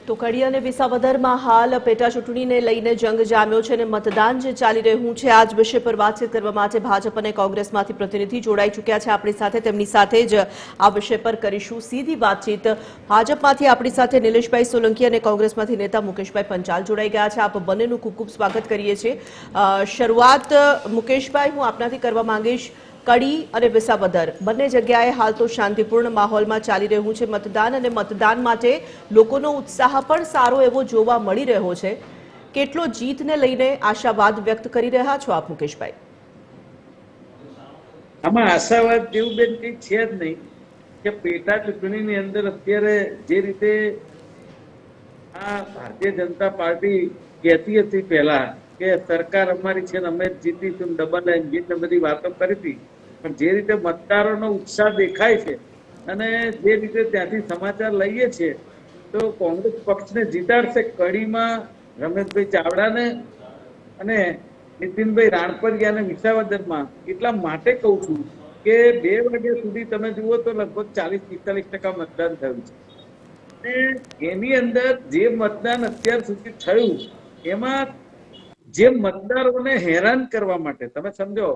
તો કડી અને વિસાવદરમાં હાલ પેટા ચૂંટણીને લઈને જંગ જામ્યો છે અને મતદાન જે ચાલી રહ્યું છે આજ વિષય પર વાતચીત કરવા માટે ભાજપ અને કોંગ્રેસમાંથી પ્રતિનિધિ જોડાઈ ચૂક્યા છે આપણી સાથે તેમની સાથે જ આ વિષય પર કરીશું સીધી વાતચીત ભાજપમાંથી આપણી સાથે નિલેશભાઈ સોલંકી અને કોંગ્રેસમાંથી નેતા મુકેશભાઈ પંચાલ જોડાઈ ગયા છે આપ બંનેનું ખૂબ ખૂબ સ્વાગત કરીએ છીએ શરૂઆત મુકેશભાઈ હું આપનાથી કરવા માંગીશ કડી અને વિસાવદર બંને જગ્યાએ હાલ તો શાંતિપૂર્ણ માહોલમાં ચાલી રહ્યું છે મતદાન અને મતદાન માટે લોકોનો ઉત્સાહ પણ સારો એવો જોવા મળી રહ્યો છે કેટલો જીતને લઈને આશાવાદ વ્યક્ત કરી રહ્યા છો આપ મુકેશભાઈ? આમાં આશાવાદ જેવું બેન કઈ છે જ નહીં કે પેટા ચૂંટણીની અંદર અત્યારે જે રીતે આ ભારતીય જનતા પાર્ટી કહેતી હતી પહેલા કે સરકાર અમારી છે ને અમે જીતીશું ડબલ એન્જિન ને બધી વાતો કરી હતી પણ જે રીતે મતદારોનો ઉત્સાહ દેખાય છે અને જે રીતે ત્યાંથી સમાચાર લઈએ છીએ તો કોંગ્રેસ પક્ષને જીતાડશે કડીમાં રમેશભાઈ ચાવડાને અને નીતિનભાઈ રાણપરિયા અને વિસાવદરમાં એટલા માટે કહું છું કે 2 વાગ્યા સુધી તમે જુઓ તો લગભગ 40-45% મતદાન થયું છે અને એની અંદર જે મતદાન અત્યાર સુધી થયું એમાં જે મતદારોને હેરાન કરવા માટે તમે સમજો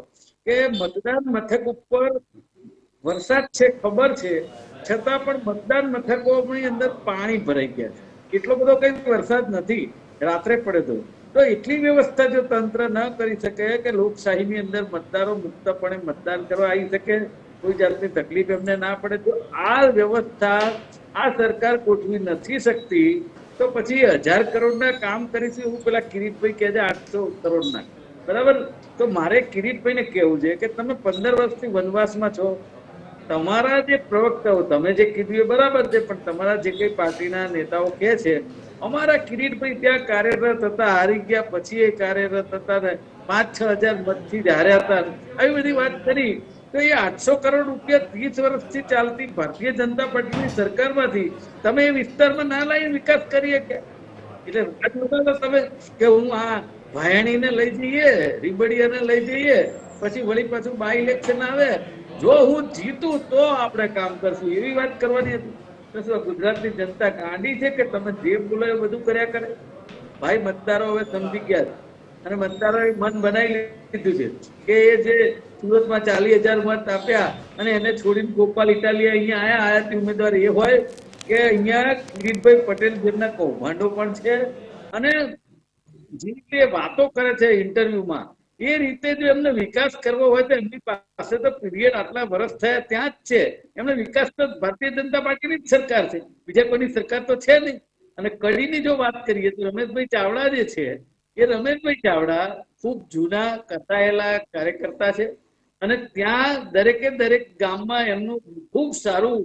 કે મતદાન મથક ઉપર વરસાદ છે ખબર છે છતાં પણ મતદાન મથકોની અંદર પાણી ભરાઈ ગયા છે એટલો બધો કઈ વરસાદ નથી રાત્રે પડે તો એટલી વ્યવસ્થા જો તંત્ર ન કરી શકે કે લોકશાહીની અંદર મતદારો મુક્તપણે મતદાન કરવા આવી શકે કોઈ જાતની તકલીફ એમને ના પડે તો આ વ્યવસ્થા આ સરકાર ગોઠવી નથી શકતી તો પછી 1000 કરોડના કામ કરીશું એવું પેલા કિરીટભાઈ કહે છે 800 કરોડના બરાબર તો મારે કિરીટભાઈને કહેવું છે કે તમે 15 વર્ષથી વનવાસમાં છો તમારા જે પ્રવક્તાઓ તમે જે કીધું એ બરાબર છે પણ તમારા જે કઈ પાર્ટીના નેતાઓ કહે છે અમારા કિરીટભાઈ ત્યાં કાર્યરત હતા હારી ગયા પછી એ કાર્યરત હતા ને 5-6 હજાર મતથી જ હાર્યા હતા આવી બધી વાત કરી તો એ 800 કરોડ રૂપિયા 30 વર્ષથી ચાલતી ભારતીય જનતા પાર્ટીની સરકારમાંથી તમે એ વિસ્તારમાં ના લાવી વિકાસ કરીએ કે એટલે તમે કે હું આ ભાયાણીને લઈ જઈએ રીબડિયાને લઈ જઈએ પછી વળી પાછું બાય ઇલેક્શન આવે જો હું જીતું તો આપણે કામ કરશું એવી વાત કરવાની હતી ગુજરાતની જનતા ગાંડી છે કે તમે જે બોલો એ બધું કર્યા કરે ભાઈ મતદારો હવે સમજી ગયા અને મતદારોએ મન બનાવી લીધું છે કે એ જે સુરતમાં 40,000 મત આપ્યા અને એને છોડીને ગોપાલ ઇટાલિયા અહીંયા આયાતી ઉમેદવાર એ હોય કે અહીંયા કિરીટભાઈ પટેલ જેમના કૌભાંડો પણ છે અને જે રીતે વાતો કરે છે ઇન્ટરવ્યુમાં એ રીતે જો એમને વિકાસ કરવો હોય તો એમની પાસે તો પીરિયડ આટલા વર્ષ થયા ત્યાં જ છે એમને વિકાસ તો ભારતીય જનતા પાર્ટીની જ સરકાર છે બીજા કોઈની સરકાર તો છે નહીં અને કડીની જો વાત કરીએ તો રમેશભાઈ ચાવડા જે છે એ રમેશભાઈ ચાવડા ખૂબ જૂના કટાયેલા કાર્યકર્તા છે અને ત્યાં દરેક ગામમાં એમનું ખૂબ સારું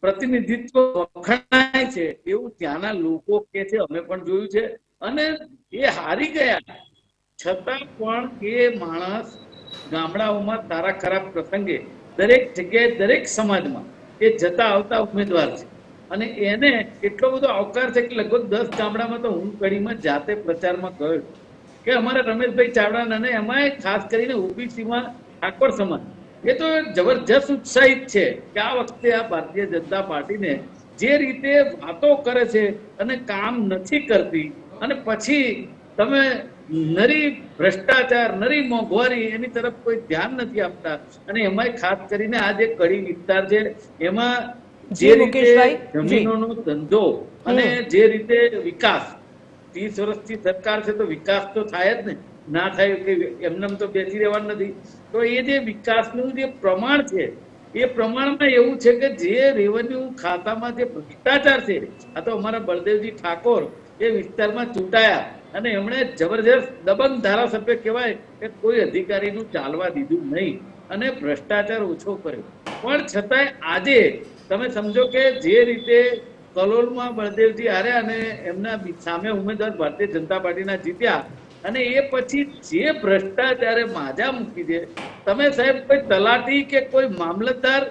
પ્રતિનિધિત્વ વખણાય છે એવું ત્યાંના લોકો કે છે અમે પણ જોયું છે અને એ હારી ગયા છતાં પણ એ માણસ ગામડાઓમાં સારા ખરાબ પ્રસંગે દરેક જગ્યાએ દરેક સમાજમાં એ જતા આવતા ઉમેદવાર છે અને એને એટલો બધો આવકાર છે કે લગભગ 10 ગામડામાં તો હું કડીમાં જાતે પ્રચારમાં ગયો કે અમારા રમેશભાઈ ચાવડા અને એમાં ખાસ કરીને ઓબીસીમાં ઠાકોર સમાજ એ તો જબરજસ્ત ઉત્સાહિત છે કે આ વખતે આ ભારતીય જનતા પાર્ટીને જે રીતે વાતો કરે છે અને કામ નથી કરતી અને પછી તમે નરી ભ્રષ્ટાચાર નરી મોંઘવારી એની તરફ કોઈ ધ્યાન નથી આપતા અને એમાં ખાસ કરીને આ જે કડી વિસ્તાર છે એમાં જે રીતે જમીનોનો ધંધો અને જે રીતે વિકાસ 30 વર્ષથી સરકાર છે તો વિકાસ તો થાય જ ને ના થાય કે એમને તો બેસી રહેવાનું નથી તો એ જે વિકાસનું જે પ્રમાણ છે એ પ્રમાણમાં એવું છે કે જે રેવન્યુ ખાતામાં જે ભ્રષ્ટાચાર છે આ તો અમારા બળદેવજી ઠાકોર એ વિસ્તારમાં ચૂંટાયા અને એમણે જબરજસ્ત દબંગ ધારાસભ્ય કહેવાય કે કોઈ અધિકારીનું ચાલવા દીધું નહીં અને ભ્રષ્ટાચાર ઓછો કર્યો પણ છતાંય આજે તમે સમજો કે જે રીતે કલોલમાં બળદેવજી હાર્યા અને એમના સામે ઉમેદવાર ભારતીય જનતા પાર્ટીના જીત્યા અને એ પછી જે ભ્રષ્ટાચારે માજા મૂકી છે તમે સાહેબ કોઈ તલાટી કે કોઈ મામલતદાર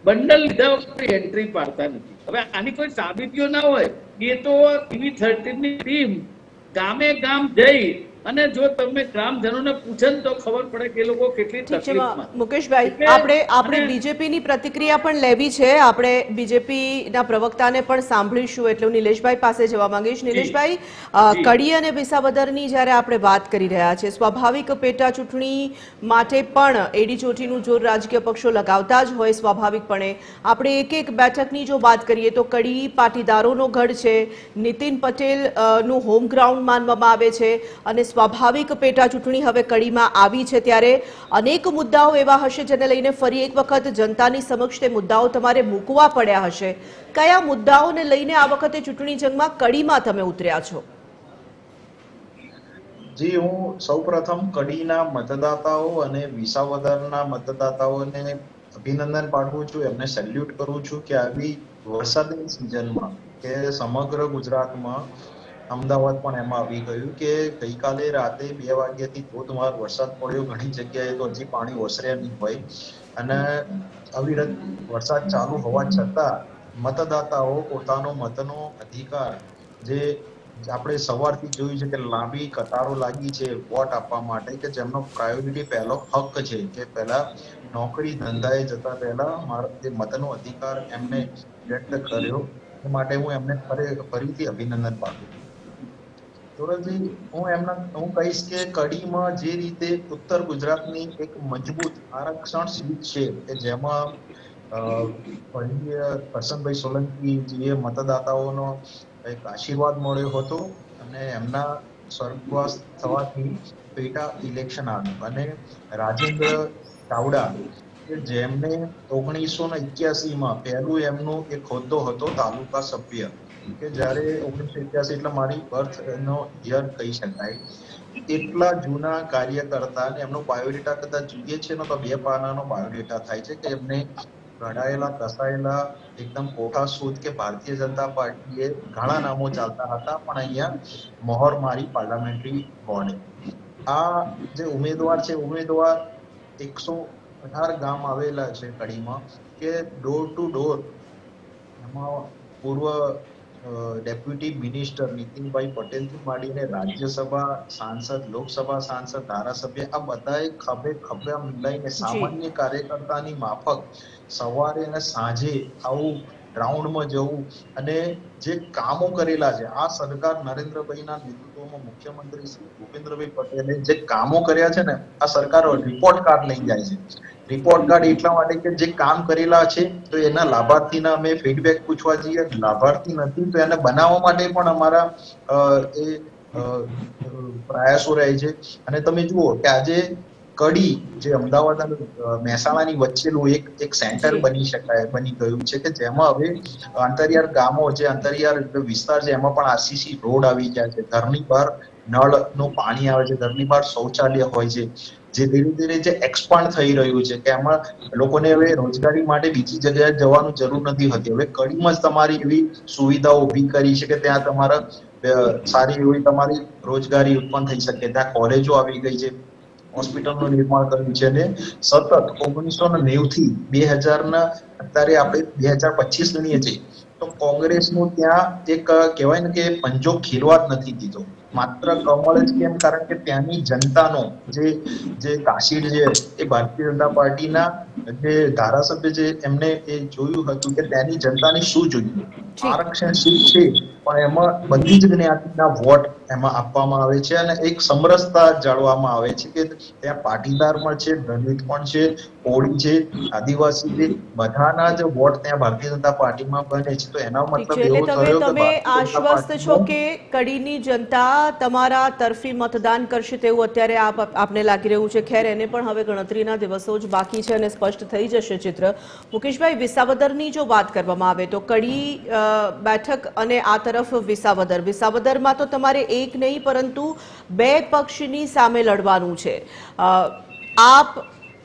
બંડલ લીધા વખતે એન્ટ્રી પાડતા નથી હવે આની કોઈ સાબિતીઓ ના હોય એ તો TV13 ની ટીમ ગામે ગામ જઈ અને જો તમે ગ્રામજનોને પૂછે ને તો ખબર પડે કે એ લોકો કેટલી ઠીક છે તકલીફમાં. મુકેશભાઈ, એટલે આપણે અને બીજેપીની પ્રતિક્રિયા પણ લેવી છે. આપણે બીજેપીના પ્રવક્તાને પણ સાંભળીશું, એટલે હું નિલેશભાઈ પાસે જવા માંગીશ. જી નિલેશભાઈ, જી કડી અને વિસાવદરની જ્યારે આપણે વાત કરી રહ્યા છીએ, સ્વાભાવિક પેટા ચૂંટણી માટે પણ એડી ચોટીનું જોર રાજકીય પક્ષો લગાવતા જ હોય. સ્વાભાવિકપણે આપણે એક બેઠકની જો વાત કરીએ તો કડી પાટીદારોનો ગઢ છે, નીતિન પટેલ નું હોમ ગ્રાઉન્ડ માનવામાં આવે છે, અને સ્વાભાવિક પેટા ચૂંટણી હવે કડીમાં આવી છે, ત્યારે અનેક મુદ્દાઓ એવા હશે જેને લઈને ફરી એક વખત જનતાની સમક્ષ તે મુદ્દાઓ તમારે મૂકવા પડ્યા હશે. કયા મુદ્દાઓને લઈને આ વખતે ચૂંટણી જંગમાં કડીમાં તમે ઉતર્યા છો? જી, હું સૌપ્રથમ કડીના મતદાતાઓ અને વિસાવદરના મતદાતાઓને અભિનંદન પાઠવું છું, એમને સેલ્યુટ કરું છું કે આવી વરસાદની સિઝનમાં કે સમગ્ર ગુજરાતમાં, અમદાવાદ પણ એમાં આવી ગયું કે ગઈકાલે રાતે 2 વાગ્યાથી ધોધમાર વરસાદ પડ્યો. ઘણી જગ્યાએ તો હજી પાણી ઓસર્યા નહીં હોય, અને અવિરત વરસાદ ચાલુ હોવા છતાં મતદાતાઓ પોતાનો મતનો અધિકાર, જે આપણે સવારથી જોયું છે કે લાંબી કતારો લાગી છે વોટ આપવા માટે, કે જેમનો પ્રાયોરિટી પહેલો હક છે કે પહેલા નોકરી ધંધાએ જતા પહેલા મારો જે મતનો અધિકાર એમને વ્યક્ત કર્યો, એ માટે હું એમને ફરીથી અભિનંદન પાઠવું છું. સુરજજી, હું કહીશ કે કડીમાં જે રીતે ઉત્તર ગુજરાતની એક મજબૂત આરક્ષણ સીટ છે કે જેમાં કરશનભાઈ સોલંકી જે મતદાતાઓનો એક આશીર્વાદ મળ્યો હતો, અને એમના સ્વર્ગવાસ થવાથી પેટા ઇલેક્શન આવ્યું, અને રાજેન્દ્ર ચાવડા કે જેમને 1981માં પહેલું એમનું એક હોદ્દો હતો તાલુકા સભ્ય, કે જ્યારે 1981 એટલે મારી બર્થ નો યર કહી શકાય, એટલા જૂના કાર્યકર્તા, અને એમનો બાયોડેટા કદાચ જોઈએ છે ને તો 2 પાનાનો બાયોડેટા થાય છે કે એમને ઘડાયેલા કસાયેલા એકદમ કોઠા સૂદ કે ભારતીય જનતા પાર્ટીએ ઘણા નામો ચાલતા હતા, પણ અહીંયા મોહર મારી પાર્લામેન્ટરી બોર્ડે આ જે ઉમેદવાર છે, ઉમેદવાર 118 ગામ આવેલા છે કડીમાં, કે ડોર ટુ ડોર એમાં પૂર્વ ડેપ્યુટી મિનિસ્ટર નીતિનભાઈ પટેલથી માંડીને રાજ્યસભા સાંસદ, લોકસભા સાંસદ, ધારાસભ્ય, આ બધાએ ખભે ખભે મિલાઈને સામાન્ય કાર્યકર્તાની માફક સવારે અને સાંજે આવું ગ્રાઉન્ડમાં જવું, અને જે કામો કરેલા છે આ સરકાર નરેન્દ્રભાઈના નેતૃત્વમાં મુખ્યમંત્રી શ્રી ભૂપેન્દ્રભાઈ પટેલે જે કામો કર્યા છે ને, આ સરકાર રિપોર્ટ કાર્ડ લઈ જાય છે. રિપોર્ટ કાર્ડ એટલા માટે કે જે કામ કરેલા છે તો એના લાભાર્થીના અમે ફીડબેક પૂછવા જઈએ, લાભાર્થી નથી તો એને બનાવવા માટે પણ અમારા પ્રયાસો રહે છે. અને તમે જુઓ કે આજે કડી જે અમદાવાદ અને મહેસાણાની વચ્ચેનું એક સેન્ટર બની ગયું છે, કે જેમાં હવે અંતરિયાળ ગામો, જે અંતરિયાળ વિસ્તાર છે એમાં પણ આરસીસી રોડ આવી ગયા છે, ઘરની બહાર નળનું પાણી આવે છે, ઘરની બહાર શૌચાલય હોય છે, જે ધીરે ધીરે જે એક્સપાન્ડ થઈ રહ્યું છે કે એમાં લોકોને હવે રોજગારી માટે બીજી જગ્યાએ જવાનું જરૂર નથી હોતી. હવે કડીમાં જ તમારી એવી સુવિધાઓ ઊભી કરી છે કે ત્યાં તમારા સારી એવી તમારી રોજગારી ઉત્પન્ન થઈ શકે, ત્યાં કોલેજો આવી ગઈ છે, હોસ્પિટલનું નિર્માણ કર્યું છે, અને સતત 1990 થી 2000 અત્યારે આપણે 2025 ગણીએ છીએ તો કોંગ્રેસનું ત્યાં એક કહેવાય ને કે પંજો ખીલવા જ નથી દીધો. માત્ર કમળ જ કેમ? કારણ કે ત્યાંની જનતાનો જે કાશીડ છે એ ભારતીય જનતા પાર્ટીના જે ધારાસભ્ય છે એમને એ જોયું હતું કે ત્યાંની જનતાને શું જોઈએ. આરક્ષણ સીટ છે પણ એમાં બધી જ જ્ઞાતિના વોટ એમાં આપવામાં આવે છે, અને એક સમરસતા જાળવવામાં આવે છે કે ત્યાં પાટીદાર પણ છે, દલિત પણ છે, કોળી છે, આદિવાસી છે, બધાના જ વોટ ત્યાં ભારતીય જનતા પાર્ટીમાં બને છે. તો એનો મતલબ એવો થયો કે તમે આશ્વસ્ત છો કે કડીની જનતા તમારા તરફી મતદાન કરશે તેવું અત્યારે આપને લાગી રહ્યું છે? ખેર, એને પણ હવે ગણતરીના દિવસો જ બાકી છે અને સ્પષ્ટ થઈ જશે ચિત્ર. મુકેશભાઈ, વિસાવદરની જો વાત કરવામાં આવે તો કડી બેઠક અને આ તરફ વિસાવદરમાં તો તમારે એક નહીં પરંતુ 2 પક્ષની સામે લડવાનું છે. આપ,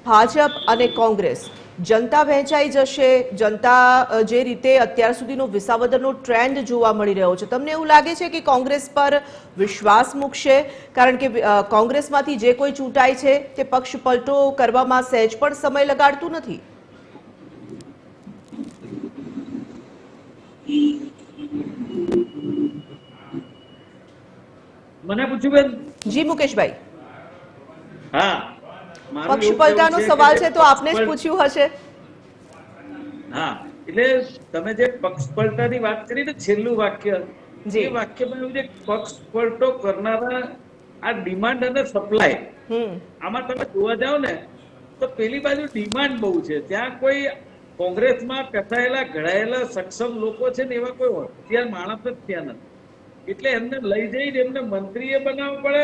ભાજપ અને કોંગ્રેસ. જનતા વહેંચાઈ જશે? જનતા જે રીતે અત્યાર સુધીનો વિસાવદરનો ટ્રેન્ડ જોવા મળી રહ્યો છે, તમને એવું લાગે છે કે કોંગ્રેસ પર વિશ્વાસ મૂકશે? કારણ કે કોંગ્રેસમાંથી જે કોઈ ચૂંટાય છે તે પક્ષ પલટો કરવામાં સહેજ પણ સમય લગાડતું નથી. મને પૂછ્યું બેન. જી મુકેશભાઈ, હા, મારું પક્ષ એવું પલટાનો કહેવું સવાલ કે છે તો આપને જ પક્ષ પૂછ્યું હશે. હા, એટલે તમે જે પક્ષ પલટાની વાત કરી ને છેલ્લું વાક્ય, જી. એ વાક્યમાં એવું છે પક્ષ પલટો કરનારા આ ડિમાન્ડ અને સપ્લાય, આમાં તમે જોવા જાઓ ને તો પેલી બાજુ ડિમાન્ડ બહુ છે. ત્યાં કોઈ કોંગ્રેસમાં કથાયેલા ઘડાયેલા સક્ષમ લોકો છે ને એવા કોઈ હોશિયાર માણસ જ ત્યાં નથી. એટલે એમને લઈ જઈને એમને મંત્રીએ બનાવવું પડે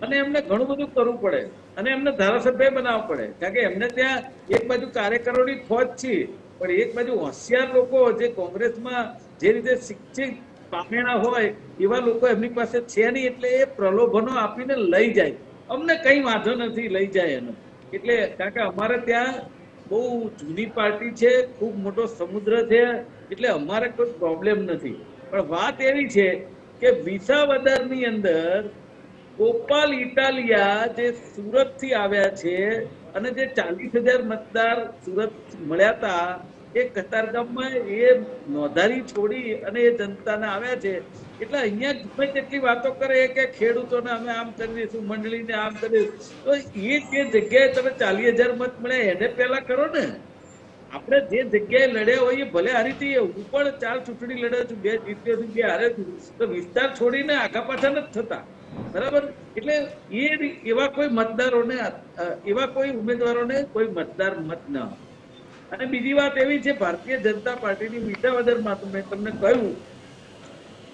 અને એમને ઘણું બધું કરવું પડે અને એમને ધારાસભ્ય બનાવવું પડે. કારણ કે એમને ત્યાં એક બાજુ કાર્યકરોની ફોજ છે, પણ એક બાજુ હોશિયાર લોકો જે કોંગ્રેસમાં જે રીતે શિક્ષિત પામેણા હોય એવા લોકો એમની પાસે છે નહીં. એટલે એ પ્રલોભનો આપીને લઈ જાય. અમને કઈ વાંધો નથી, લઈ જાય એનો. એટલે કારણ કે અમારે ત્યાં બહુ જૂની પાર્ટી છે, ખૂબ મોટો સમુદ્ર છે, એટલે અમારે કોઈ પ્રોબ્લેમ નથી. પણ વાત એવી છે કે વિસાવદરની અંદર ગોપાલ ઇટાલિયા જે સુરત થી આવ્યા છે અને જે 40,000 મતદાર સુરત મળ્યા હતા, એ કતારગામમાં એ નોંધારી છોડી અને એ જનતાને આવ્યા છે. એટલે અહીંયા ગમે તેટલી વાતો કરે કે ખેડૂતોને અમે આમ કરી દઈશું, મંડળીને આમ કરી દઈશું, તો એ જે જગ્યાએ તમે 40,000 મત મળ્યા એને પહેલા કરો ને. આપણે જે જગ્યાએ લડ્યા હોઈએ ભલે હારી જઈએ, હું પણ 4 ચૂંટણી લડ્યો છું, 2 જીત્યો છું, 2 હાર્યો છું, તો વિસ્તાર છોડીને આગા પાછા નથી થતા, બરાબર. એટલે એવા કોઈ મતદારોને, એવા કોઈ ઉમેદવારોને કોઈ મતદાર મત ન. અને બીજી વાત એવી છે, ભારતીય જનતા પાર્ટીની વિસાવદરમાં મેં તમને કહ્યું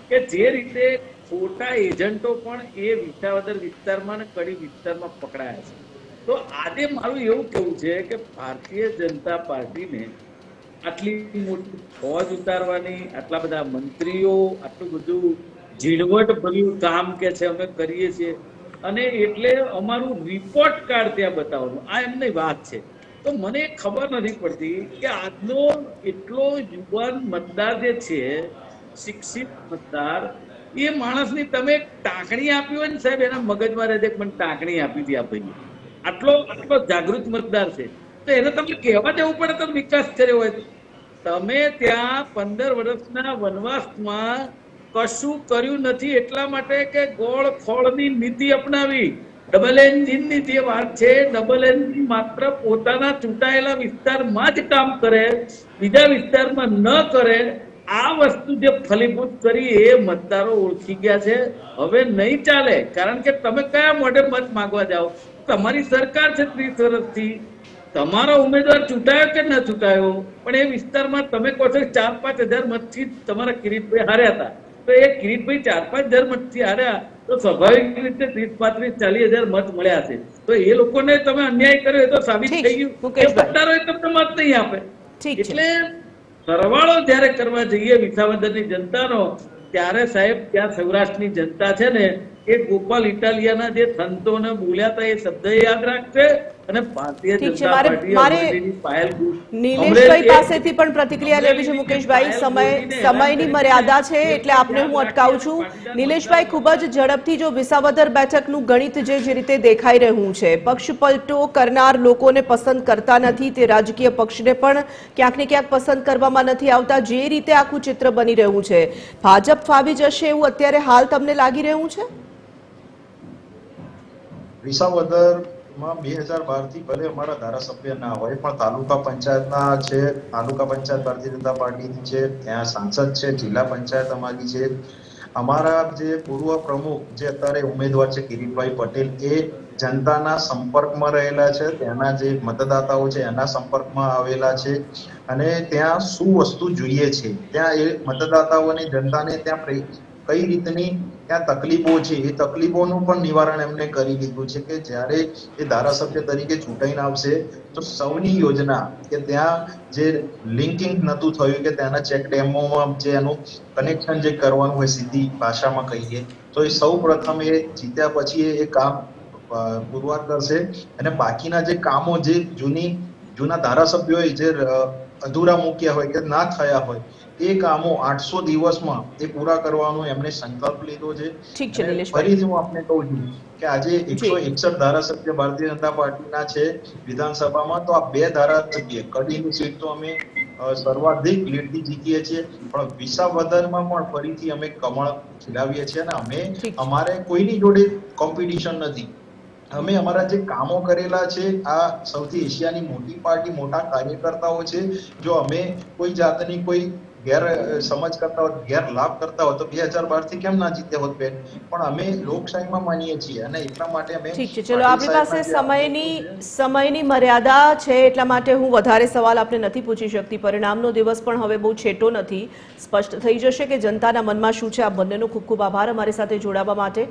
કે જે રીતે ખોટા એજન્ટો પણ એ વિસાવદર વિસ્તારમાં અને કડી વિસ્તારમાં પકડાયા છે. તો આજે મારું એવું કેવું છે કે ભારતીય જનતા પાર્ટીને આટલી મોટી ફોજ ઉતારવાની, આટલા બધા મંત્રીઓ, આટલું બધું ઝીણવટ ભર્યું કામ કે છે અમે કરીએ છીએ, અને એટલે અમારું રિપોર્ટ કાર્ડ ત્યાં બતાવવાનું, આ એમની વાત છે. તો મને ખબર નથી પડતી કે આજનો એટલો યુવાન મતદાર જે છે, શિક્ષિત મતદાર, એ માણસની તમે ટાંકણી આપી હોય ને સાહેબ, એના મગજમાં રહે મને ટાંકણી આપી હતી આ ભાઈએ, આટલો જાગૃત મતદાર છે, તો એને તમે કહેવા જવું પડે તમે વિકાસ કર્યો હોય. તમે ત્યાં 15 વર્ષના વનવાસમાં કશું કર્યું નથી, એટલા માટે કે ગોળ ખોળની નીતિ અપનાવી. ડબલ એન્જિનની જે વાત છે, ડબલ એન્જિન માત્ર પોતાના ચૂંટાયેલા વિસ્તારમાં જ કામ કરે, બીજા વિસ્તારમાં ન કરે. આ વસ્તુ જે ફલીભૂત કરી એ મતદારો ઓળખી ગયા છે. હવે નહીં ચાલે, કારણ કે તમે કયા મોઢે મત માંગવા જાઓ? તમારી સરકાર છે 30 વર્ષથી, તમારો ઉમેદવાર ચૂંટાયો કે ન ચૂંટાયો, પણ એ વિસ્તારમાં તમે કહો છો 4-5 હજાર મતથી તમારા કિરીટભાઈ હાર્યા હતા, તો એ કિરીટભાઈ 4-5 હજાર મતથી હાર્યા, તો સ્વાભાવિક રીતે 30-35-40 હજાર મત મળ્યા છે. તો એ લોકોને તમે અન્યાય કર્યો એ તો સાબિત થઈ ગયું. એ મતદારો તમને મત નહીં આપે. એટલે સરવાળો જયારે કરવા જઈએ વિસાવદરની જનતાનો, ત્યારે સાહેબ ત્યાં સૌરાષ્ટ્રની જનતા છે ને, એ ગોપાલ ઇટાલિયાના જે સંતોને બોલ્યા હતા એ શબ્દ યાદ રાખશે. અને ભારતીય જનતા પાર્ટી નિલેશભાઈ પાસેથી પણ પ્રતિક્રિયા લેવી છે. મુકેશભાઈ, સમયની મર્યાદા છે એટલે આપને હું અટકાવું છું. નિલેશભાઈ, ખૂબ જ ઝડપથી, જો વિસાવદર બેઠકનું ગણિત જે રીતે દેખાઈ રહ્યું છે, પક્ષ પલટો કરનાર લોકોને પસંદ કરતા નથી, તે રાજકીય પક્ષને પણ ક્યાંક ને ક્યાંક પસંદ કરવામાં નથી આવતા, જે રીતે આખું ચિત્ર બની રહ્યું છે, ભાજપ ફાવી જશે એવું અત્યારે હાલ તમને લાગી રહ્યું છે? વિસાવદરમાં 2012 થી ભલે અમારા ધારાસભ્ય ના હોય, પણ તાલુકા પંચાયતના છે, તાલુકા પંચાયત ભારતીય જનતા પાર્ટીની છે, ત્યાં સાંસદ છે, જિલ્લા પંચાયત અમારી છે, અમારા જે પૂર્વ પ્રમુખ જે અત્યારે ઉમેદવાર છે કિરીટભાઈ પટેલ, એ જનતાના સંપર્કમાં રહેલા છે, ત્યાંના જે મતદાતાઓ છે એના સંપર્કમાં આવેલા છે, અને ત્યાં શું વસ્તુ જોઈએ છે, ત્યાં એ મતદાતાઓની જનતાને ત્યાં કઈ રીતની ત્યાં તકલીફો છે, એ તકલીફોનું પણ નિવારણ એમને કરી દીધું છે કે જ્યારે એ ધારાસભ્ય તરીકે ચૂંટાઈને આવશે તો સૌની યોજના કે ત્યાં જે લિંકિંગ નતું થયું, કે ત્યાંના ચેક ડેમોમાં જે એનું કનેક્શન જે કરવાનું હોય સીધી ભાષામાં કહીએ તો, એ સૌ પ્રથમ એ જીત્યા પછી એ કામ પૂરવાર કરશે. અને બાકીના જે કામો જે જૂના ધારાસભ્યોએ જે અધૂરા મૂક્યા હોય કે ના થયા હોય, એ કામો 800 દિવસમાં એ પૂરા કરવાનો એમને સંકલ્પ લીધો છે. ફરીથી હું આપને કહું છું કે આજે 161 ધારાસભ્ય ભારતીય જનતા પાર્ટીના છે વિધાનસભામાં, તો આ 2 ધારાસભ્ય કડીની સીટ તો અમે સર્વાધિક લીડથી જીતીએ છીએ, પણ વિસાવદરમાં પણ ફરીથી અમે કમળ ખીલાવીએ છીએ અને અમે ઠીક છે. અમારે કોઈની જોડે કોમ્પિટિશન નથી. અમે અમારા જે કામો કરેલા છે, આ સૌથી એશિયાની મોટી પાર્ટી, મોટા કાર્યકર્તાઓ છે. જો અમે કોઈ જાતની કોઈ ગેર સમજ કરતા હોત, ગેરલાભ કરતા હોત તો 2012 થી કેમ ના જીત્યા હોત બેન? પણ અમે લોકશાહીમાં માનીએ છીએ અને એટલા માટે અમે ઠીક છે, ચલો આપણી પાસે સમયની મર્યાદા છે, એટલા માટે હું વધારે સવાલ આપને નથી પૂછી શકતી. પરિણામનો દિવસ પણ હવે બહુ છેટો નથી, સ્પષ્ટ થઈ જશે કે જનતાના મનમાં શું છે. આ બંનેનો ખૂબ ખૂબ આભાર અમારી સાથે જોડાવા માટે.